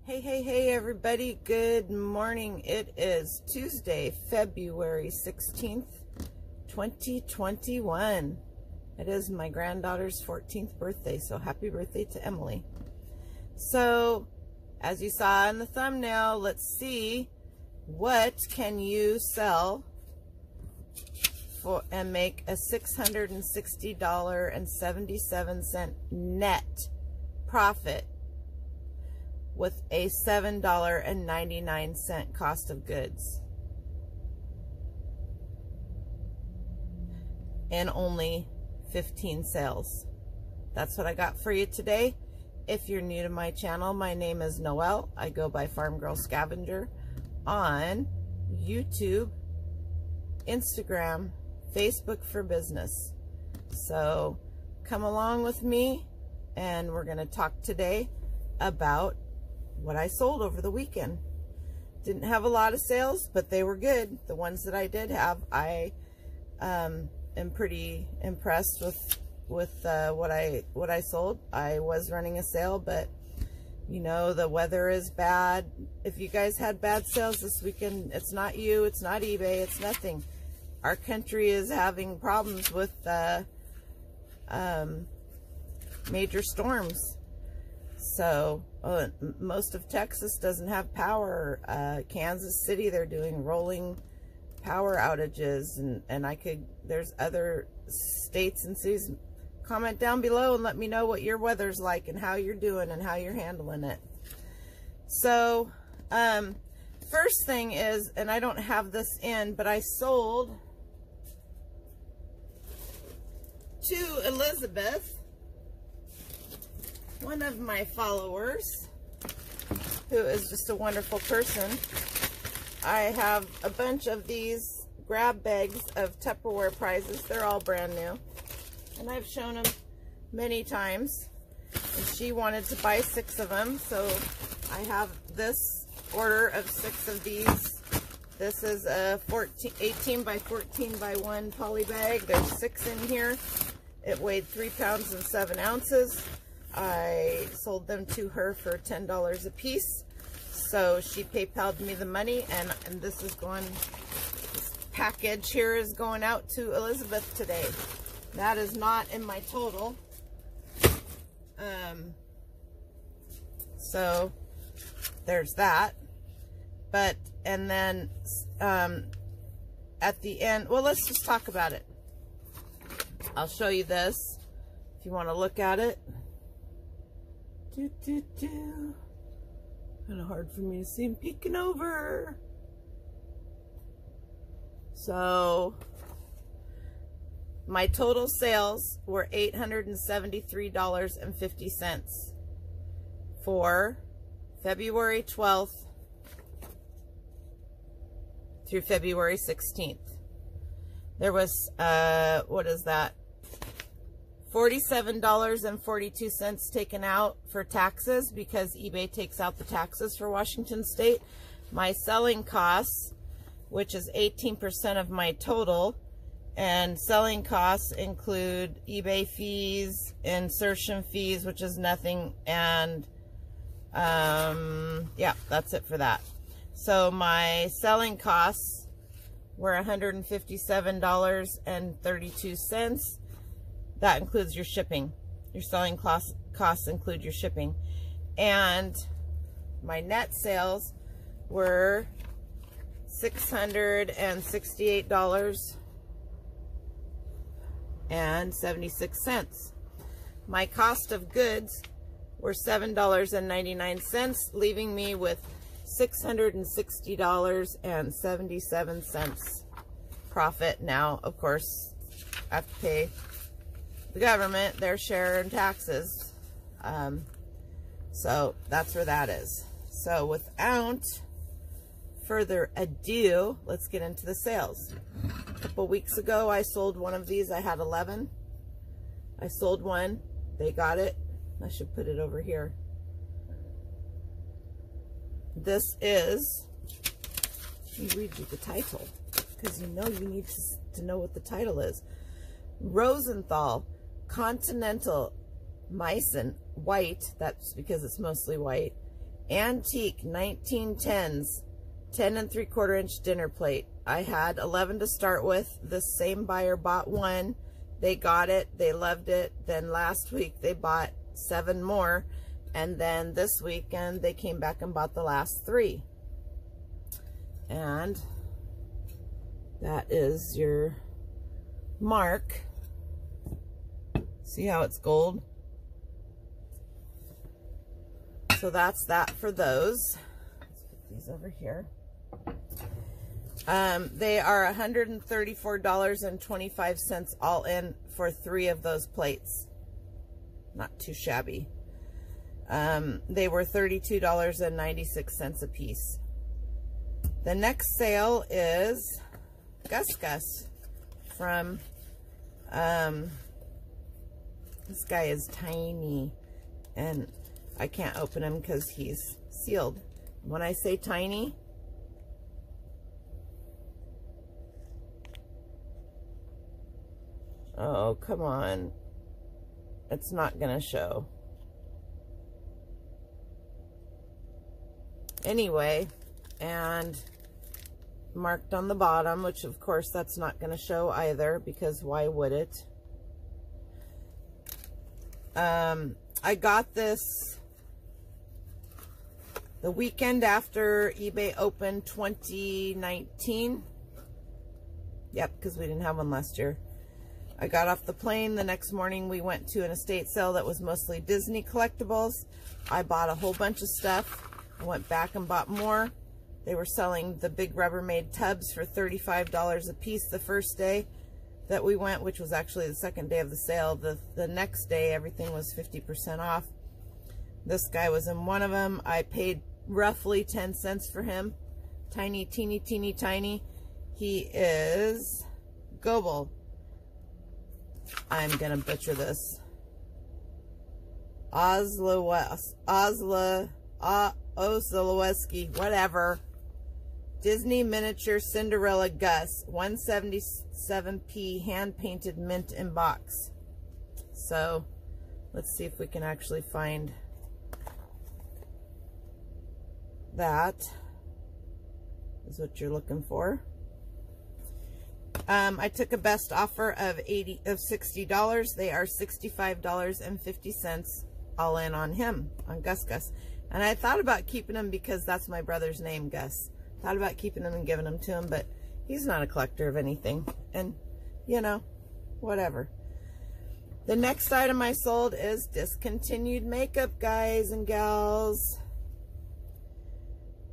Hey everybody, good morning. It is Tuesday, February 16th, 2021. It is my granddaughter's 14th birthday, so happy birthday to Emily. So, as you saw in the thumbnail, let's see what can you sell for and make a $660.77 net profit with a $7.99 cost of goods and only 15 sales. That's what I got for you today. If you're new to my channel, my name is Noelle. I go by Farm Girl Scavenger on YouTube, Instagram, Facebook for business. So come along with me and we're going to talk today about what I sold over the weekend. Didn't have a lot of sales, but they were good. The ones that I did have, I am pretty impressed with what I sold. I was running a sale, but you know, the weather is bad. If you guys had bad sales this weekend, it's not you, it's not eBay, it's nothing. Our country is having problems with major storms. So most of Texas doesn't have power. Kansas City, they're doing rolling power outages, and there's other states and cities. Comment down below and let me know what your weather's like and how you're doing and how you're handling it. So first thing is, and I don't have this in, but I sold to Elizabeth, one of my followers, who is just a wonderful person. I have a bunch of these grab bags of Tupperware prizes. They're all brand new, and I've shown them many times, and she wanted to buy 6 of them, so I have this order of 6 of these. This is a 18 by 14 by 1 poly bag. There's 6 in here. It weighed 3 pounds and 7 ounces. I sold them to her for $10 a piece. So she PayPal'd me the money, and this package here is going out to Elizabeth today. That is not in my total. So there's that. But, and then at the end, well, let's just talk about it. I'll show you this if you want to look at it. Kind of hard for me to see him peeking over. So my total sales were $873.50 for February 12th through February 16th. There was, what is that? $47.42 taken out for taxes, because eBay takes out the taxes for Washington State. My selling costs, which is 18% of my total, and selling costs include eBay fees, insertion fees, which is nothing, and yeah, that's it for that. So my selling costs were $157.32. That includes your shipping. Your selling costs include your shipping. And my net sales were $668.76. My cost of goods were $7.99, leaving me with $660.77 profit. Now, of course, I have to pay the government their share in taxes. So that's where that is. So without further ado, let's get into the sales. A couple weeks ago, I sold one of these. I had 11. I sold one. They got it. I should put it over here. This is, let me read you the title, because you know you need to know what the title is. Rosenthal Continental Meissen White, that's because it's mostly white, Antique 1910s, 10 3/4 inch dinner plate. I had 11 to start with. This same buyer bought one. They got it. They loved it. Then last week they bought 7 more. And then this weekend they came back and bought the last 3. And that is your mark. See how it's gold? So that's that for those. Let's put these over here. They are $134.25 all in for 3 of those plates. Not too shabby. They were $32.96 a piece. The next sale is Gus from, this guy is tiny, and I can't open him because he's sealed. When I say tiny, oh, come on. It's not going to show. Anyway, and marked on the bottom, which of course that's not going to show either, because why would it? I got this the weekend after eBay opened 2019. Yep, because we didn't have one last year. I got off the plane. The next morning we went to an estate sale that was mostly Disney collectibles. I bought a whole bunch of stuff. I went back and bought more. They were selling the big Rubbermaid tubs for $35 a piece the first day that we went, which was actually the second day of the sale. The next day, everything was 50% off. This guy was in one of them. I paid roughly 10 cents for him. Tiny, teeny, teeny, tiny. He is Gobel. I'm going to butcher this. Ozlowski, whatever. Disney Miniature Cinderella Gus, 177p, hand-painted mint in box. So, let's see if we can actually find that. Is what you're looking for. I took a best offer of $60. They are $65.50 all in on him, on Gus. And I thought about keeping him because that's my brother's name, Gus. Thought about keeping him and giving him to him, but he's not a collector of anything. And, you know, whatever. The next item I sold is discontinued makeup, guys and gals.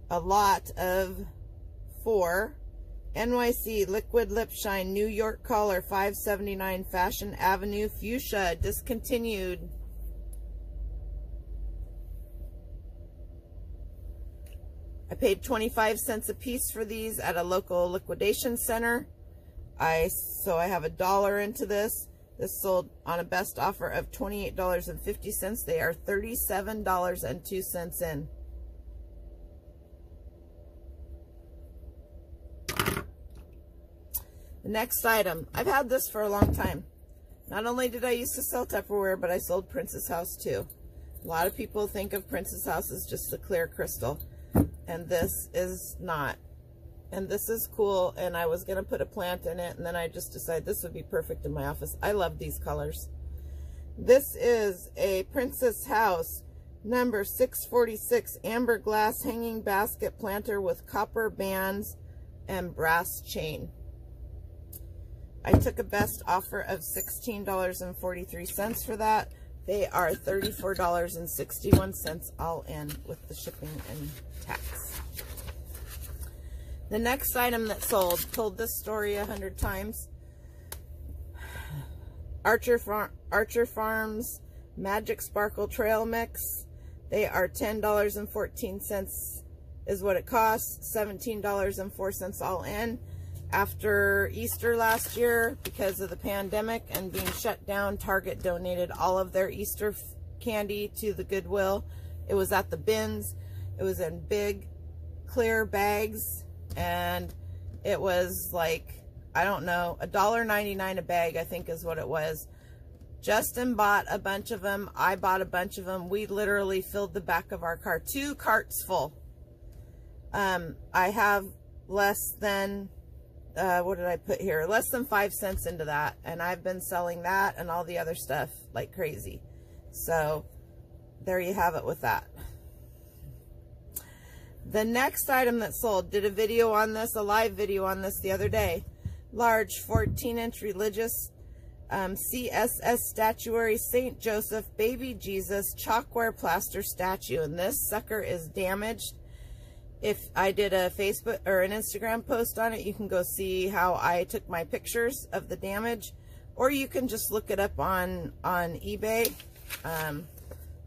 A lot of 4 NYC Liquid Lip Shine New York Color, $5.79, Fashion Avenue Fuchsia, discontinued. I paid 25 cents a piece for these at a local liquidation center. So I have $1 into this. This sold on a best offer of $28.50. They are $37.02 in. The next item, I've had this for a long time. Not only did I used to sell Tupperware, but I sold Princess House too. A lot of people think of Princess House as just the clear crystal, and this is not. And this is cool, and I was going to put a plant in it, and then I just decided this would be perfect in my office. I love these colors. This is a Princess House number 646 amber glass hanging basket planter with copper bands and brass chain. I took a best offer of $16.43 for that. They are $34.61 all in with the shipping and tax. The next item that sold, told this story 100 times. Archer Farms Magic Sparkle Trail Mix. They are $10.14 is what it costs. $17.04 all in. After Easter last year, because of the pandemic and being shut down, Target donated all of their Easter candy to the Goodwill. It was at the bins. It was in big, clear bags, and it was like, I don't know, $1.99 a bag, I think is what it was. Justin bought a bunch of them. I bought a bunch of them. We literally filled the back of our car, 2 carts full. I have less than, what did I put here? Less than 5 cents into that. And I've been selling that and all the other stuff like crazy. So there you have it with that. The next item that sold, did a video on this, a live video on this the other day. Large 14-inch religious CSS Statuary St. Joseph Baby Jesus Chalkware Plaster statue. And this sucker is damaged. If I did a Facebook or an Instagram post on it, you can go see how I took my pictures of the damage. Or you can just look it up on eBay.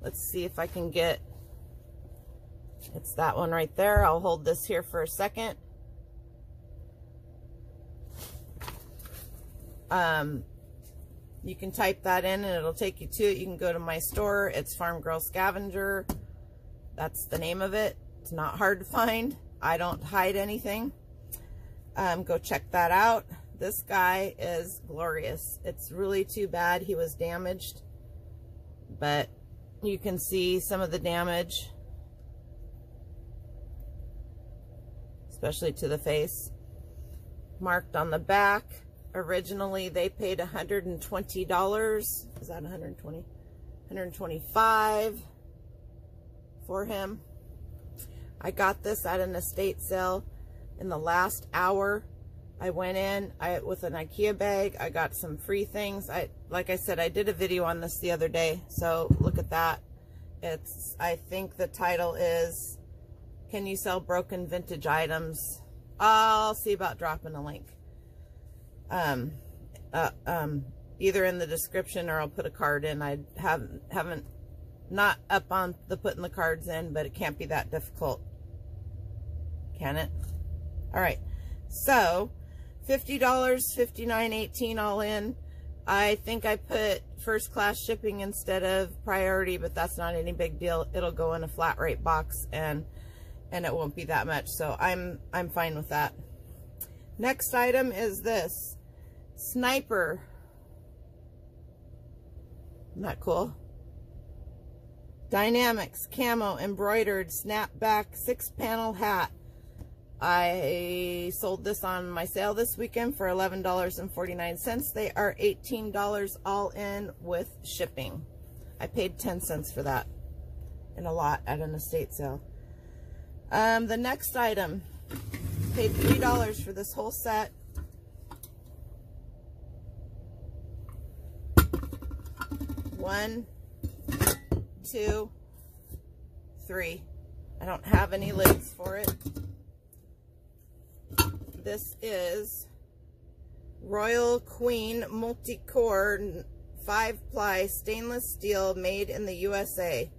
Let's see if I can get... It's that one right there. I'll hold this here for a second. You can type that in and it'll take you to it. You can go to my store. It's Farm Girl Scavenger. That's the name of it. It's not hard to find. I don't hide anything. Go check that out. This guy is glorious. It's really too bad he was damaged, but you can see some of the damage, especially to the face. Marked on the back. Originally, they paid $120. Is that 120? $125 for him. I got this at an estate sale in the last hour. I went in with an IKEA bag. I got some free things. Like I said, I did a video on this the other day, so look at that. I think the title is, Can You Sell Broken Vintage Items? I'll see about dropping a link. Either in the description or I'll put a card in. I haven't not up on the putting the cards in, but it can't be that difficult, can it? All right, so $50, $59.18 all in. I think I put first class shipping instead of priority, but that's not any big deal. It'll go in a flat rate box and it won't be that much, so I'm fine with that. Next item is this Sniper. Isn't that cool? Dynamics Camo Embroidered Snapback 6-panel hat. I sold this on my sale this weekend for $11.49. They are $18 all in with shipping. I paid 10 cents for that in a lot at an estate sale. The next item, paid $3 for this whole set. One, two, three. I don't have any lids for it. This is Royal Queen Multi-Core 5-ply stainless steel made in the USA.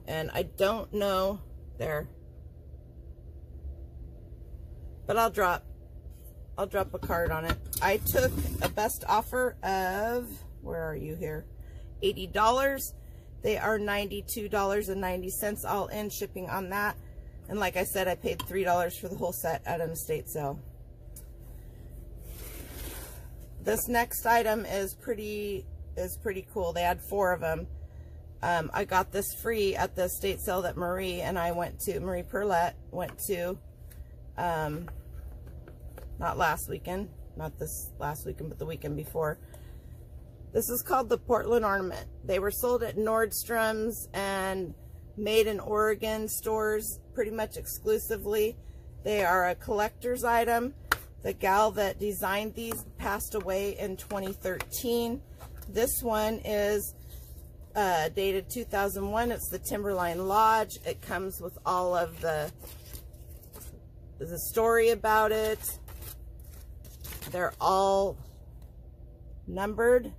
And I don't know there. But I'll drop a card on it. I took a best offer of, where are you here? $80. They are $92.90 all in shipping on that. And like I said, I paid $3 for the whole set at an estate sale. This next item is pretty cool. They had 4 of them. I got this free at the estate sale that Marie and I went to. Marie Perlette went to. Not last weekend, not this last weekend, but the weekend before. This is called the Portland Ornament. They were sold at Nordstrom's and made in Oregon stores pretty much exclusively. They are a collector's item. The gal that designed these passed away in 2013. This one is dated 2001. It's the Timberline Lodge. It comes with all of the story about it. They're all numbered.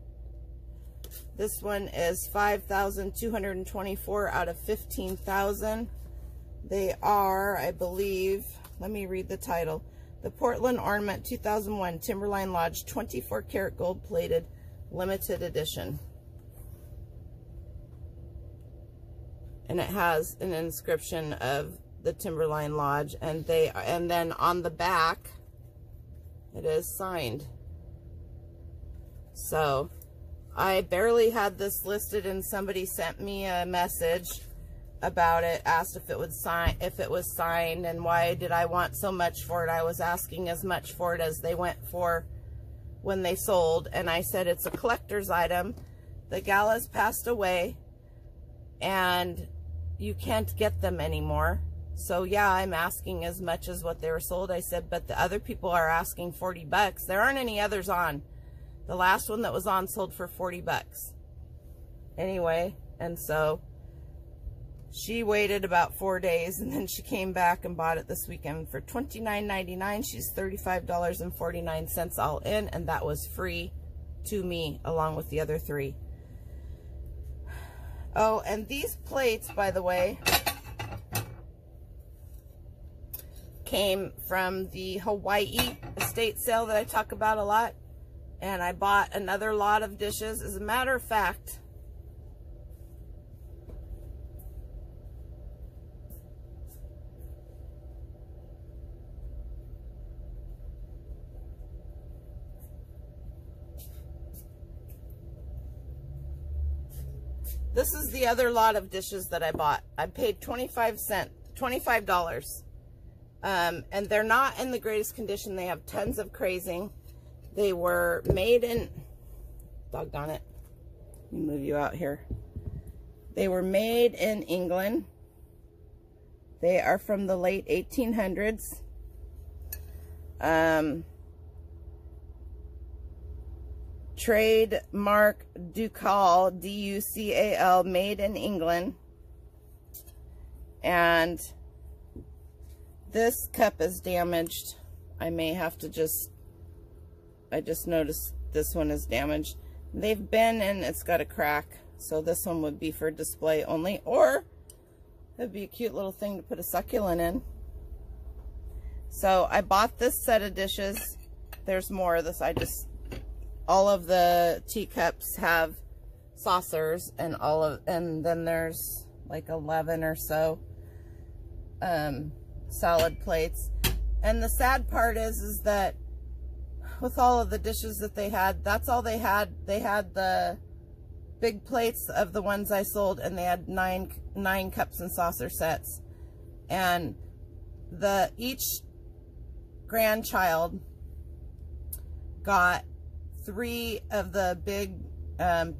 This one is 5,224 out of 15,000. They are, I believe, let me read the title. The Portland Ornament 2001 Timberline Lodge 24 karat gold plated limited edition. And it has an inscription of the Timberline Lodge, and then on the back it is signed. So I barely had this listed and somebody sent me a message about it, asked if it was signed and why did I want so much for it. I was asking as much for it as they went for when they sold, and I said it's a collector's item. The gal has passed away and you can't get them anymore. So yeah, I'm asking as much as what they were sold. I said, but the other people are asking 40 bucks. There aren't any others on. The last one that was on sold for 40 bucks. Anyway, and so she waited about 4 days and then she came back and bought it this weekend for $29.99. She's $35.49 all in, and that was free to me along with the other 3. Oh, and these plates, by the way, came from the Hawaii estate sale that I talk about a lot. And I bought another lot of dishes. As a matter of fact, this is the other lot of dishes that I bought. I paid $25. And they're not in the greatest condition. They have tons of crazing. They were made in, doggone it, let me move you out here. They were made in England. They are from the late 1800s. Trademark Ducal, D-U-C-A-L, made in England. And this cup is damaged. I may have to I just noticed this one is damaged. They've been, and it's got a crack. So this one would be for display only, or it'd be a cute little thing to put a succulent in. So I bought this set of dishes. There's more of this. All of the teacups have saucers, and and then there's like 11 or so salad plates. And the sad part is that with all of the dishes that they had, that's all they had. They had the big plates of the ones I sold, and they had nine cups and saucer sets. And each grandchild got 3 of the big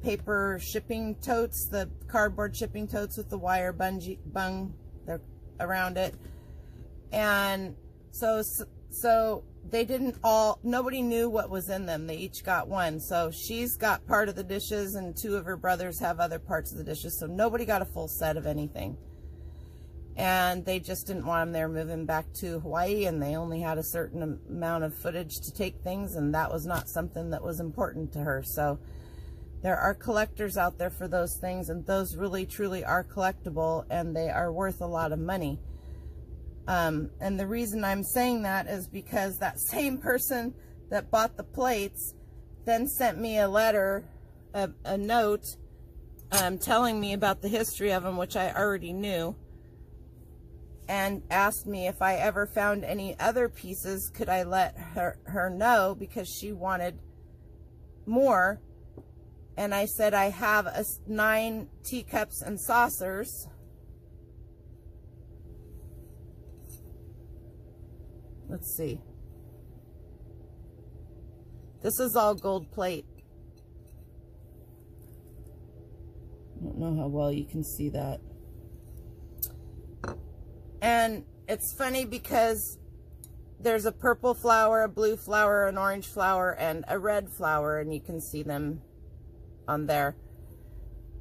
paper shipping totes, the cardboard shipping totes with the wire bung around it. And so nobody knew what was in them. They each got one. So she's got part of the dishes, and 2 of her brothers have other parts of the dishes. So nobody got a full set of anything. And they just didn't want them there moving back to Hawaii, and they only had a certain amount of footage to take things, and that was not something that was important to her. So there are collectors out there for those things, and those really truly are collectible, and they are worth a lot of money. And the reason I'm saying that is because that same person that bought the plates then sent me a letter, a note, telling me about the history of them, which I already knew, and asked me if I ever found any other pieces, could I let her know, because she wanted more. And I said, I have 9 teacups and saucers. Let's see. This is all gold plate. I don't know how well you can see that. And it's funny because there's a purple flower, a blue flower, an orange flower, and a red flower, and you can see them on there.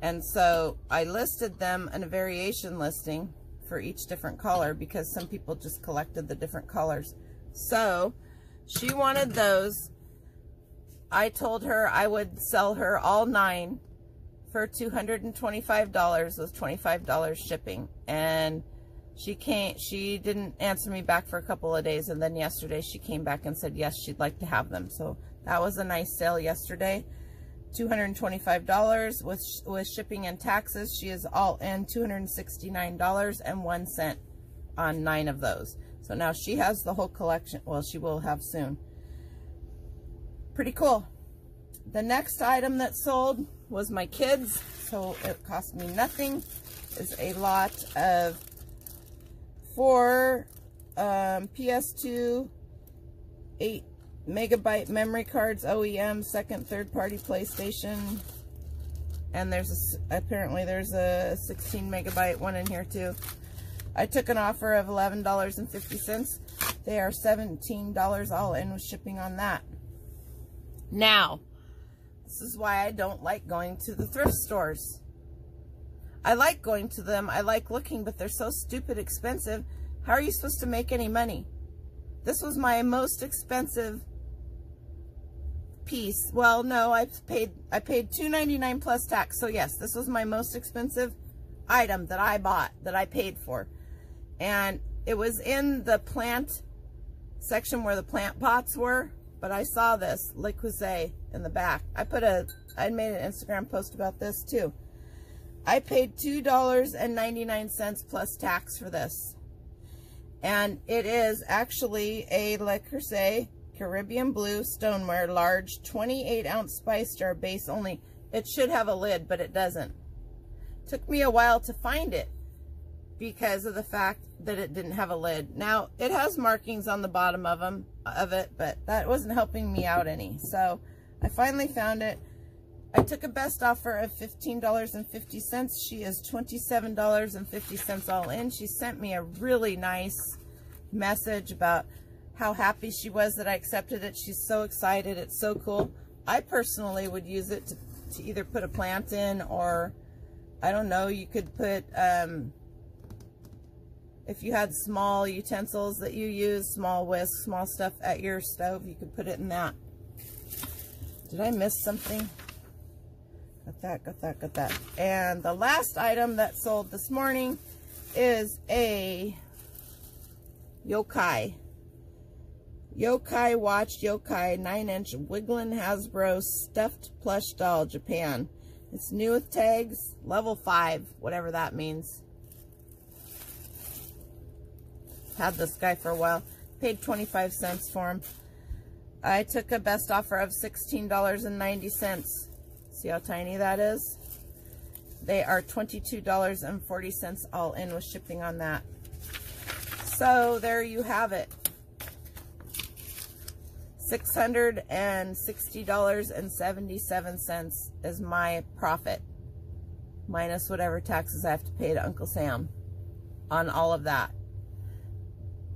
And so I listed them in a variation listing for each different color, because some people just collected the different colors. So she wanted those. I told her I would sell her all 9 for $225 with $25 shipping. And she didn't answer me back for a couple of days, and then yesterday she came back and said yes, she'd like to have them. So that was a nice sale yesterday. $225 with shipping and taxes. She is all in $269.01 on 9 of those. So now she has the whole collection. Well, she will have soon. Pretty cool. the next item that sold was my kids, so it cost me nothing. Is a lot of 4 PS2 8 megabyte memory cards, OEM, second, third party PlayStation, and apparently there's a 16 megabyte one in here too. I took an offer of $11.50. They are $17 all in with shipping on that. Now, this is why I don't like going to the thrift stores. I like going to them, I like looking, but they're so stupid expensive. How are you supposed to make any money? This was my most expensive piece. Well, no, I paid $2.99 plus tax. So yes, this was my most expensive item that I bought, that I paid for. And it was in the plant section where the plant pots were, but I saw this Le Creuset in the back. I made an Instagram post about this too. I paid $2.99 plus tax for this. And it is actually a Le Creuset Caribbean Blue stoneware, large 28-ounce spice jar base only. It should have a lid, but it doesn't. Took me a while to find it because of the fact that it didn't have a lid. Now, it has markings on the bottom of it, but that wasn't helping me out any. So I finally found it. I took a best offer of $15.50. She is $27.50 all in. She sent me a really nice message about how happy she was that I accepted it. She's so excited. It's so cool. I personally would use it to either put a plant in, or I don't know, you could put, if you had small utensils that you use, small whisks, small stuff at your stove, you could put it in that. Did I miss something? Got that. And the last item that sold this morning is a Yokai watch, Yokai 9-inch Wiggling Hasbro stuffed plush doll, Japan. It's new with tags, level 5, whatever that means. Had this guy for a while. Paid 25 cents for him. I took a best offer of $16.90. See how tiny that is? They are $22.40 all in with shipping on that. So there you have it. $660.77 is my profit, minus whatever taxes I have to pay to Uncle Sam on all of that.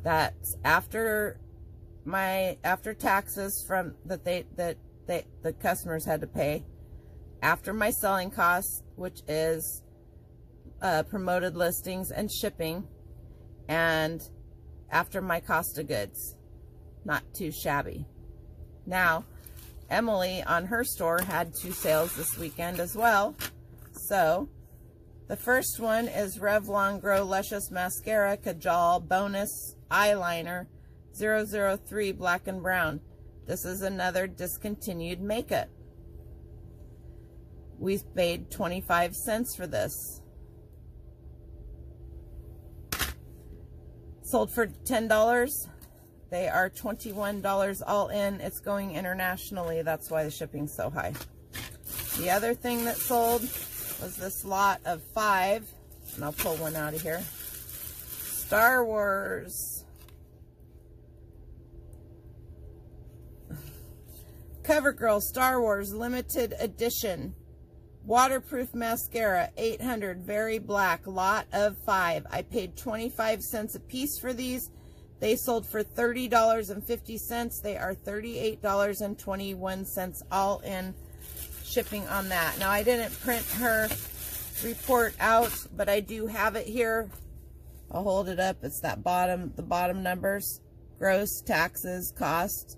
That's after taxes from that the customers had to pay, after my selling costs, which is promoted listings and shipping, and after my cost of goods. Not too shabby. Now, Emily on her store had 2 sales this weekend as well. So, the first one is Revlon Grow Luscious Mascara Kajal Bonus Eyeliner 003 Black and Brown. This is another discontinued makeup. We paid 25 cents for this. Sold for $10. They are $21 all in. It's going internationally. That's why the shipping's so high. The other thing that sold was this lot of 5. And I'll pull one out of here. Star Wars. CoverGirl Star Wars Limited Edition. Waterproof Mascara, 800, very black, lot of 5. I paid 25 cents a piece for these. They sold for $30.50. They are $38.21 all in shipping on that. Now, I didn't print her report out, but I do have it here. I'll hold it up. It's that the bottom numbers. Gross, taxes, cost.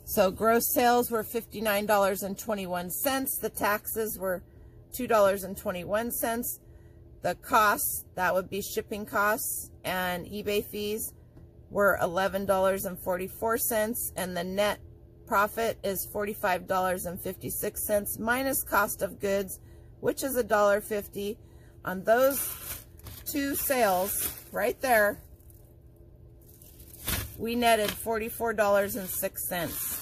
So gross sales were $59.21. The taxes were $2.21. The costs, that would be shipping costs and eBay fees, were $11.44. And the net profit is $45.56 minus cost of goods, which is $1.50. On those 2 sales right there, we netted $44.06.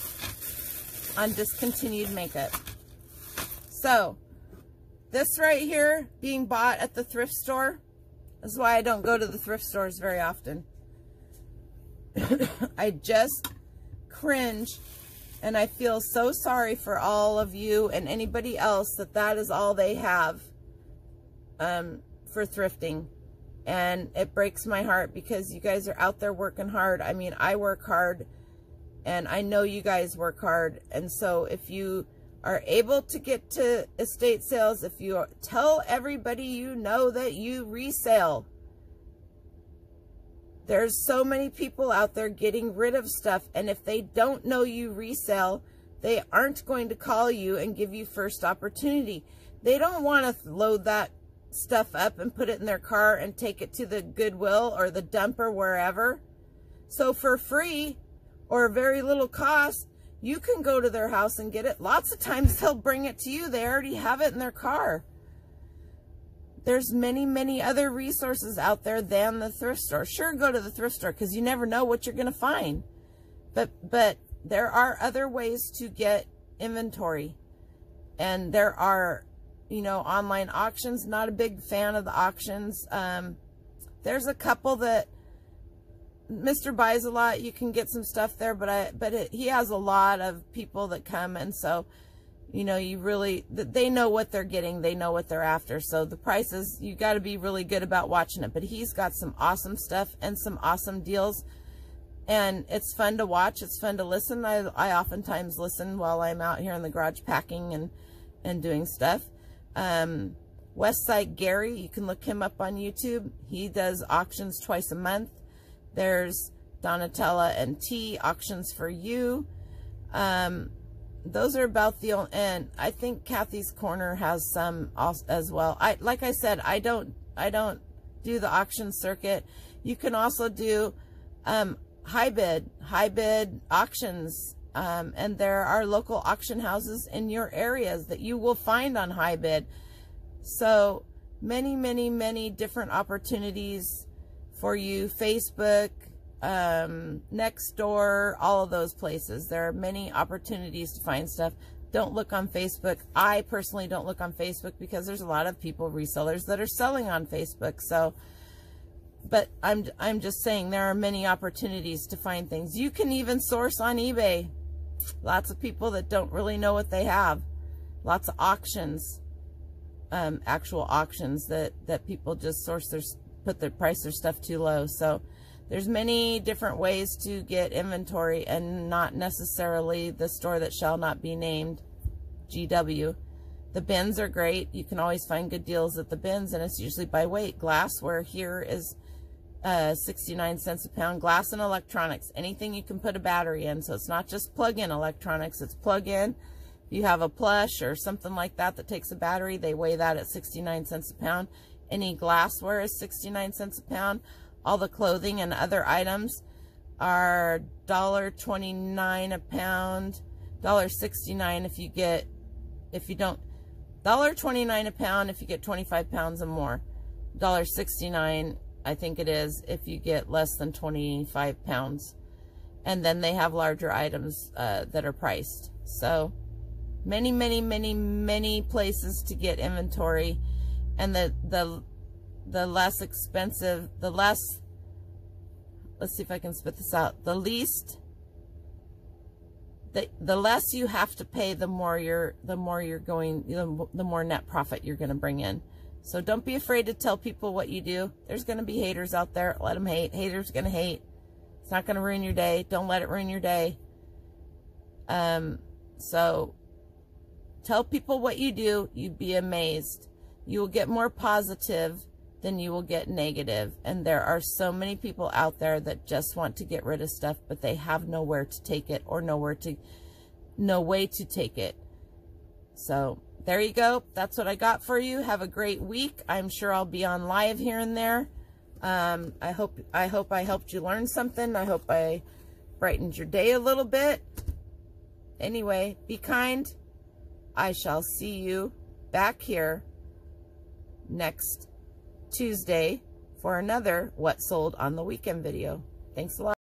on discontinued makeup. So, this right here being bought at the thrift store is why I don't go to the thrift stores very often. I just cringe, and I feel so sorry for all of you and anybody else that is all they have for thrifting. And it breaks my heart because you guys are out there working hard. I mean, I work hard, and I know you guys work hard. And so if you are able to get to estate sales, if you tell everybody you know that you resell. There's so many people out there getting rid of stuff, and if they don't know you resell, they aren't going to call you and give you first opportunity. They don't want to load that stuff up and put it in their car and take it to the Goodwill or the dump or wherever. So for free or very little cost, you can go to their house and get it. Lots of times they'll bring it to you. They already have it in their car. There's many, many other resources out there than the thrift store. Sure, go to the thrift store because you never know what you're going to find. But there are other ways to get inventory. And there are, you know, online auctions. Not a big fan of the auctions. There's a couple that Mr. Buys a Lot. You can get some stuff there, but he has a lot of people that come, and so, you know, they know what they're getting. They know what they're after. So the prices, you got to be really good about watching it. But he's got some awesome stuff and some awesome deals, and it's fun to watch. It's fun to listen. I oftentimes listen while I'm out here in the garage packing and doing stuff. Westside Gary, you can look him up on YouTube. He does auctions twice a month. There's Donatella and T, Auctions for You. Those are about the only, and I think Kathy's Corner has some as well. Like I said, I don't do the auction circuit. You can also do high bid auctions, and there are local auction houses in your areas that you will find on high bid. So many, many, many different opportunities for you. Facebook, Nextdoor, all of those places. There are many opportunities to find stuff. Don't look on Facebook. I personally don't look on Facebook because there's a lot of people, resellers, that are selling on Facebook. So, but I'm just saying there are many opportunities to find things. You can even source on eBay. Lots of people that don't really know what they have. Lots of auctions, actual auctions that people just price their stuff too low. So there's many different ways to get inventory, and not necessarily the store that shall not be named, GW. The bins are great. You can always find good deals at the bins, and it's usually by weight. Glassware here is 69 cents a pound. Glass and electronics, anything you can put a battery in. So it's not just plug-in electronics, it's plug-in. You have a plush or something like that that takes a battery, they weigh that at 69 cents a pound. Any glassware is 69 cents a pound. All the clothing and other items are $1.29 a pound, $1.69 $1.29 a pound if you get 25 pounds or more. $1.69 I think it is if you get less than 25 pounds. And then they have larger items that are priced. So many, many, many, many places to get inventory. And the less expensive, let's see if I can spit this out. The less you have to pay, the more net profit you're going to bring in. So don't be afraid to tell people what you do. There's going to be haters out there. Let them hate. Haters going to hate. It's not going to ruin your day. Don't let it ruin your day. So tell people what you do. You'd be amazed. You will get more positive than you will get negative. And there are so many people out there that just want to get rid of stuff, but they have nowhere to take it, or no way to take it. So there you go. That's what I got for you. Have a great week. I'm sure I'll be on live here and there. I hope I helped you learn something. I hope I brightened your day a little bit. Anyway, be kind. I shall see you back here next Tuesday for another What Sold on the Weekend video. Thanks a lot.